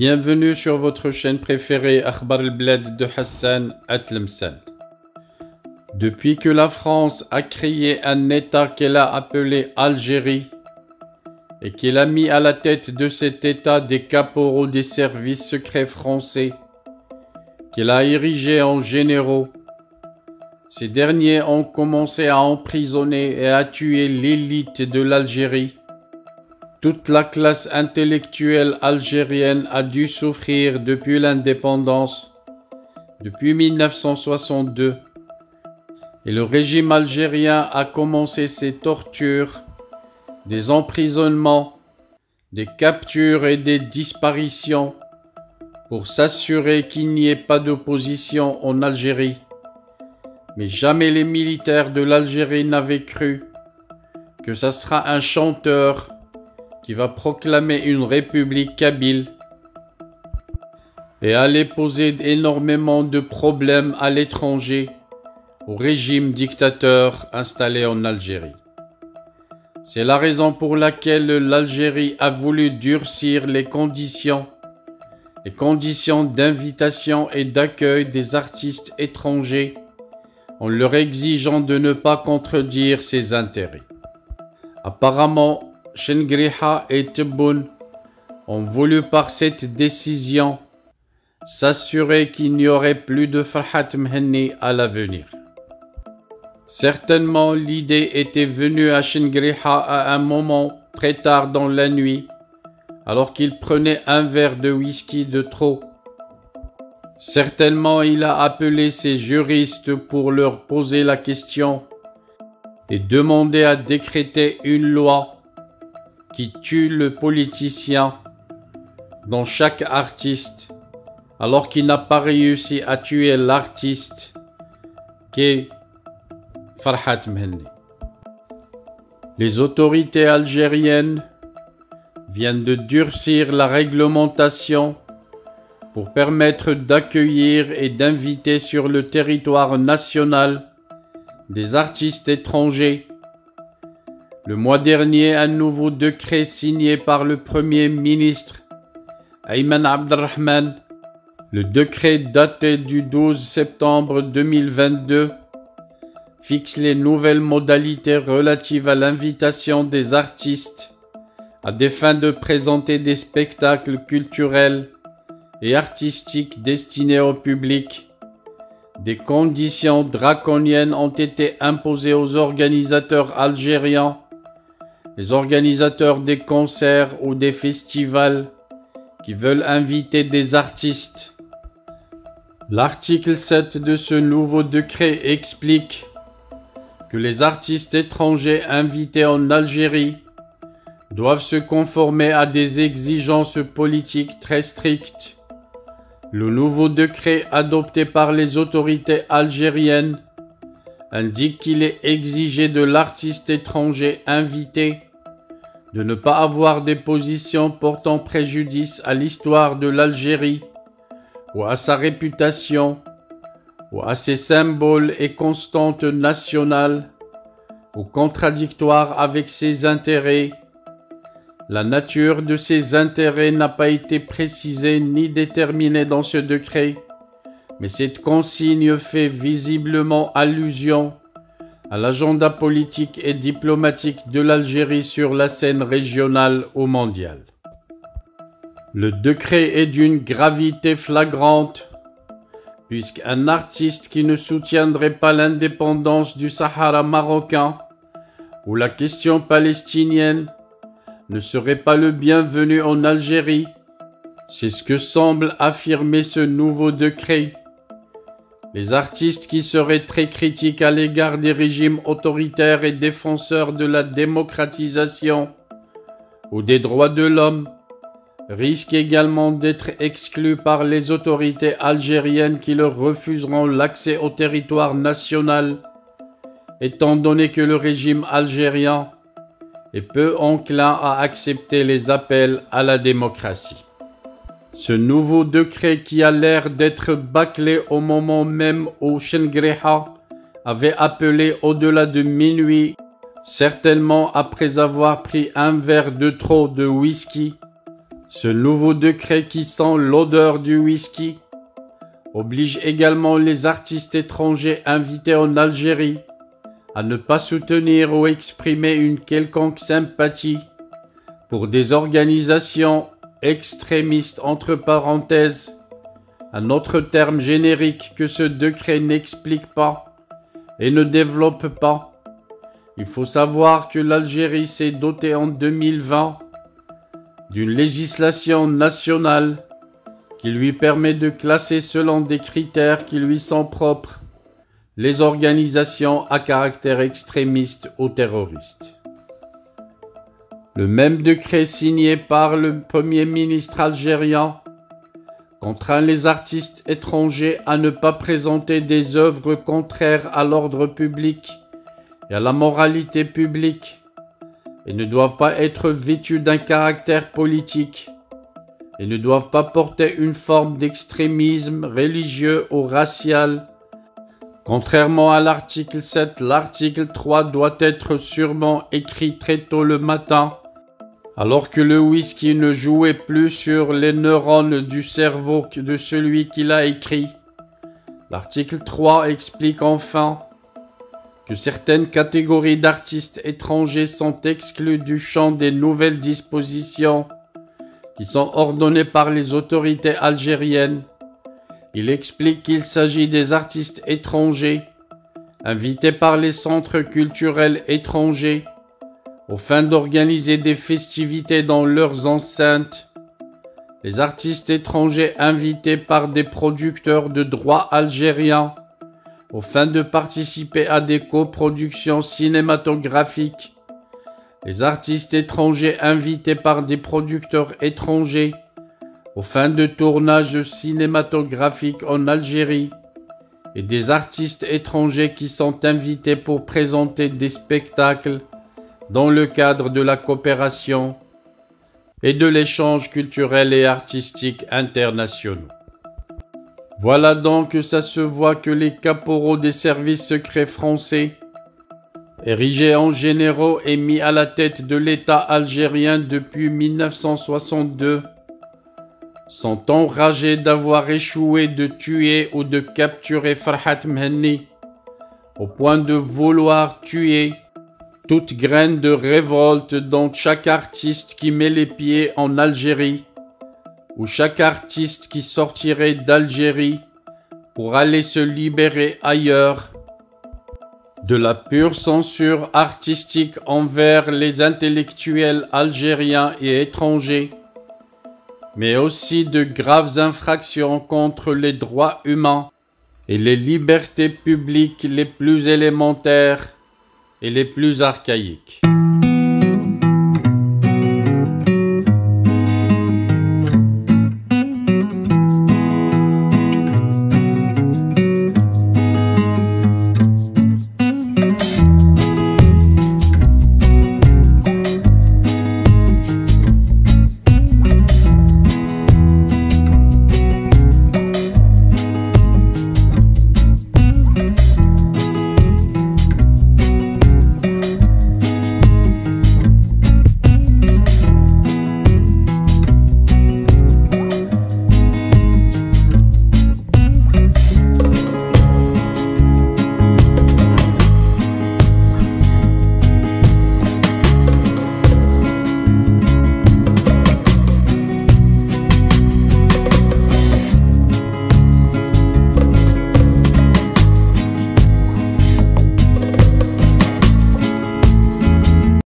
Bienvenue sur votre chaîne préférée Akhbar al-Blad de Hassan Atlemsan. Depuis que la France a créé un État qu'elle a appelé Algérie et qu'elle a mis à la tête de cet État des caporaux des services secrets français, qu'elle a érigés en généraux, ces derniers ont commencé à emprisonner et à tuer l'élite de l'Algérie. Toute la classe intellectuelle algérienne a dû souffrir depuis l'indépendance, depuis 1962. Et le régime algérien a commencé ses tortures, des emprisonnements, des captures et des disparitions pour s'assurer qu'il n'y ait pas d'opposition en Algérie. Mais jamais les militaires de l'Algérie n'avaient cru que ça sera un chanteur qui va proclamer une république kabyle et aller poser énormément de problèmes à l'étranger au régime dictateur installé en Algérie. C'est la raison pour laquelle l'Algérie a voulu durcir les conditions d'invitation et d'accueil des artistes étrangers en leur exigeant de ne pas contredire ses intérêts. Apparemment, Chengriha et Tebboune ont voulu par cette décision s'assurer qu'il n'y aurait plus de Farhat Mhenni à l'avenir. Certainement, l'idée était venue à Chengriha à un moment très tard dans la nuit, alors qu'il prenait un verre de whisky de trop. Certainement, il a appelé ses juristes pour leur poser la question et demander à décréter une loi qui tue le politicien dans chaque artiste, alors qu'il n'a pas réussi à tuer l'artiste qu'est Farhat Mhenni. Les autorités algériennes viennent de durcir la réglementation pour permettre d'accueillir et d'inviter sur le territoire national des artistes étrangers. Le mois dernier, un nouveau décret signé par le Premier ministre Ayman Abdelrahman, le décret daté du 12 septembre 2022, fixe les nouvelles modalités relatives à l'invitation des artistes à des fins de présenter des spectacles culturels et artistiques destinés au public. Des conditions draconiennes ont été imposées aux organisateurs algériens, les organisateurs des concerts ou des festivals qui veulent inviter des artistes. L'article 7 de ce nouveau décret explique que les artistes étrangers invités en Algérie doivent se conformer à des exigences politiques très strictes. Le nouveau décret adopté par les autorités algériennes indique qu'il est exigé de l'artiste étranger invité de ne pas avoir des positions portant préjudice à l'histoire de l'Algérie ou à sa réputation ou à ses symboles et constantes nationales ou contradictoires avec ses intérêts. La nature de ces intérêts n'a pas été précisée ni déterminée dans ce décret, mais cette consigne fait visiblement allusion à l'agenda politique et diplomatique de l'Algérie sur la scène régionale ou mondiale. Le décret est d'une gravité flagrante, puisqu'un artiste qui ne soutiendrait pas l'indépendance du Sahara marocain ou la question palestinienne ne serait pas le bienvenu en Algérie. C'est ce que semble affirmer ce nouveau décret. Les artistes qui seraient très critiques à l'égard des régimes autoritaires et défenseurs de la démocratisation ou des droits de l'homme risquent également d'être exclus par les autorités algériennes qui leur refuseront l'accès au territoire national, étant donné que le régime algérien est peu enclin à accepter les appels à la démocratie. Ce nouveau décret qui a l'air d'être bâclé au moment même où Chengriha avait appelé au-delà de minuit, certainement après avoir pris un verre de trop de whisky, Ce nouveau décret qui sent l'odeur du whisky oblige également les artistes étrangers invités en Algérie à ne pas soutenir ou exprimer une quelconque sympathie pour des organisations extrémistes entre parenthèses, un autre terme générique que ce décret n'explique pas et ne développe pas. Il faut savoir que l'Algérie s'est dotée en 2020 d'une législation nationale qui lui permet de classer selon des critères qui lui sont propres les organisations à caractère extrémiste ou terroriste. Le même décret signé par le Premier ministre algérien contraint les artistes étrangers à ne pas présenter des œuvres contraires à l'ordre public et à la moralité publique et ne doivent pas être vêtus d'un caractère politique et ne doivent pas porter une forme d'extrémisme religieux ou racial. Contrairement à l'article 7, l'article 3 doit être sûrement écrit très tôt le matin, alors que le whisky ne jouait plus sur les neurones du cerveau de celui qui l'a écrit. L'article 3 explique enfin que certaines catégories d'artistes étrangers sont exclues du champ des nouvelles dispositions qui sont ordonnées par les autorités algériennes. Il explique qu'il s'agit des artistes étrangers invités par les centres culturels étrangers aux fins d'organiser des festivités dans leurs enceintes. Les artistes étrangers invités par des producteurs de droit algériens aux fins de participer à des coproductions cinématographiques. Les artistes étrangers invités par des producteurs étrangers aux fins de tournage cinématographique en Algérie et des artistes étrangers qui sont invités pour présenter des spectacles dans le cadre de la coopération et de l'échange culturel et artistique internationaux. Voilà donc que ça se voit que les caporaux des services secrets français, érigés en généraux et mis à la tête de l'État algérien depuis 1962, sont enragés d'avoir échoué de tuer ou de capturer Farhat Mhenni, au point de vouloir tuer toute graine de révolte dans chaque artiste qui met les pieds en Algérie, ou chaque artiste qui sortirait d'Algérie pour aller se libérer ailleurs, de la pure censure artistique envers les intellectuels algériens et étrangers, mais aussi de graves infractions contre les droits humains et les libertés publiques les plus élémentaires et les plus archaïques.